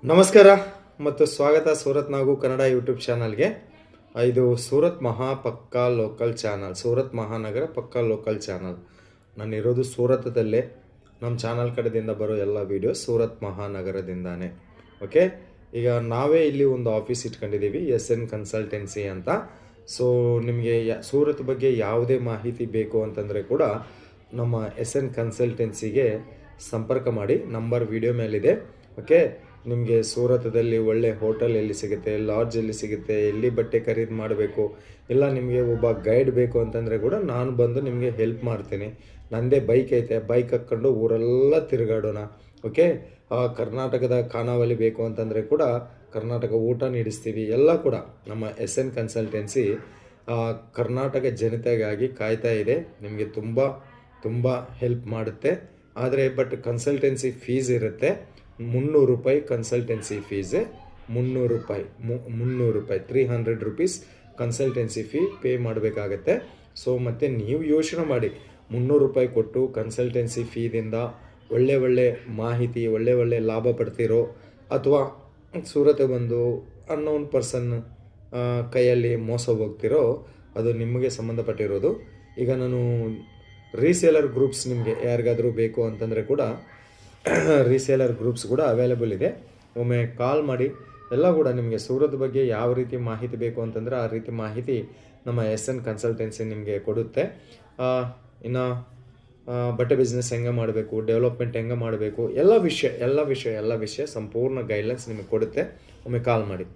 ನಮಸ್ಕಾರ ಮತ್ತು ಸ್ವಾಗತ ಸೂರತ್ ನಾಗು ಕನ್ನಡ ಯೂಟ್ಯೂಬ್ ಚಾನಲ್ಗೆ. ಇದು ಸೂರತ್ ಮಹಾ ಪಕ್ಕಾ ಲೋಕಲ್ ಚಾನಲ್, ಸೂರತ್ ಮಹಾನಗರ ಪಕ್ಕಾ ಲೋಕಲ್ ಚಾನಲ್. ನಾನಿರೋದು ಸೂರತದಲ್ಲೇ. ನಮ್ಮ ಚಾನಲ್ ಕಡೆದಿಂದ ಬರೋ ಎಲ್ಲ ವೀಡಿಯೋಸ್ ಸೂರತ್ ಮಹಾನಗರದಿಂದಾನೆ. ಓಕೆ, ಈಗ ನಾವೇ ಇಲ್ಲಿ ಒಂದು ಆಫೀಸ್ ಇಟ್ಕೊಂಡಿದ್ದೀವಿ, SN ಕನ್ಸಲ್ಟೆನ್ಸಿ ಅಂತ. ಸೊ ನಿಮಗೆ ಸೂರತ್ ಬಗ್ಗೆ ಯಾವುದೇ ಮಾಹಿತಿ ಬೇಕು ಅಂತಂದರೆ ಕೂಡ ನಮ್ಮ SN ಕನ್ಸಲ್ಟೆನ್ಸಿಗೆ ಸಂಪರ್ಕ ಮಾಡಿ. ನಂಬರ್ ವಿಡಿಯೋ ಮೇಲಿದೆ. ಓಕೆ, ನಿಮಗೆ ಸೂರತದಲ್ಲಿ ಒಳ್ಳೆ ಹೋಟೆಲ್ ಎಲ್ಲಿ ಸಿಗುತ್ತೆ, ಲಾಡ್ಜ್ ಎಲ್ಲಿ ಸಿಗುತ್ತೆ, ಎಲ್ಲಿ ಬಟ್ಟೆ ಖರೀದಿ ಮಾಡಬೇಕು, ಇಲ್ಲ ನಿಮಗೆ ಒಬ್ಬ ಗೈಡ್ ಬೇಕು ಅಂತಂದರೆ ಕೂಡ ನಾನು ಬಂದು ನಿಮಗೆ ಹೆಲ್ಪ್ ಮಾಡ್ತೀನಿ. ನನ್ನದೇ ಬೈಕ್ ಐತೆ, ಬೈಕ್ ಹಾಕ್ಕೊಂಡು ಊರೆಲ್ಲ ತಿರುಗಾಡೋಣ. ಓಕೆ, ಕರ್ನಾಟಕದ ಖಾನಾವಳಿ ಬೇಕು ಅಂತಂದರೆ ಕೂಡ ಕರ್ನಾಟಕ ಊಟ ನೀಡಿಸ್ತೀವಿ. ಎಲ್ಲ ಕೂಡ ನಮ್ಮ SN ಕನ್ಸಲ್ಟೆನ್ಸಿ ಕರ್ನಾಟಕ ಜನತೆಗಾಗಿ ಕಾಯ್ತಾ ಇದೆ. ನಿಮಗೆ ತುಂಬ ಹೆಲ್ಪ್ ಮಾಡುತ್ತೆ. ಆದರೆ ಕನ್ಸಲ್ಟೆನ್ಸಿ ಫೀಸ್ ಇರುತ್ತೆ 300 ರೂಪಾಯಿ. ಕನ್ಸಲ್ಟೆನ್ಸಿ ಫೀಸೇ 300 ರೂಪಾಯಿ, 300 ರೂಪೀಸ್ ಕನ್ಸಲ್ಟೆನ್ಸಿ ಫೀ ಪೇ ಮಾಡಬೇಕಾಗತ್ತೆ. ಸೊ ಮತ್ತು ನೀವು ಯೋಚನೆ ಮಾಡಿ, 300 ರೂಪಾಯಿ ಕೊಟ್ಟು ಕನ್ಸಲ್ಟೆನ್ಸಿ ಫೀದಿಂದ ಒಳ್ಳೆ ಮಾಹಿತಿ, ಒಳ್ಳೆ ಲಾಭ ಪಡ್ತಿರೋ, ಅಥವಾ ಸೂರತ್ ಬಂದು ಅನ್ನೋನ್ ಪರ್ಸನ್ ಕೈಯಲ್ಲಿ ಮೋಸ ಹೋಗ್ತಿರೋ, ಅದು ನಿಮಗೆ ಸಂಬಂಧಪಟ್ಟಿರೋದು. ಈಗ ನಾನು ರೀಸೇಲರ್ ಗ್ರೂಪ್ಸ್ ನಿಮಗೆ ಯಾರಿಗಾದರೂ ಬೇಕು ಅಂತಂದರೆ ಕೂಡ ರೀಸೇಲರ್ ಗ್ರೂಪ್ಸ್ ಕೂಡ ಅವೈಲೇಬಲ್ ಇದೆ. ಒಮ್ಮೆ ಕಾಲ್ ಮಾಡಿ. ಎಲ್ಲ ಕೂಡ ನಿಮಗೆ ಸೂರತ್ ಬಗ್ಗೆ ಯಾವ ರೀತಿ ಮಾಹಿತಿ ಬೇಕು ಅಂತಂದರೆ ಆ ರೀತಿ ಮಾಹಿತಿ ನಮ್ಮ SN ಕನ್ಸಲ್ಟೆನ್ಸಿ ನಿಮಗೆ ಕೊಡುತ್ತೆ. ಇನ್ನು ಬಟ್ಟೆ ಬಿಸ್ನೆಸ್ ಹೆಂಗೆ ಮಾಡಬೇಕು, ಡೆವಲಪ್ಮೆಂಟ್ ಹೆಂಗೆ ಮಾಡಬೇಕು, ಎಲ್ಲ ವಿಷಯ ಸಂಪೂರ್ಣ ಗೈಡ್ಲೈನ್ಸ್ ನಿಮಗೆ ಕೊಡುತ್ತೆ. ಒಮ್ಮೆ ಕಾಲ್ ಮಾಡಿ.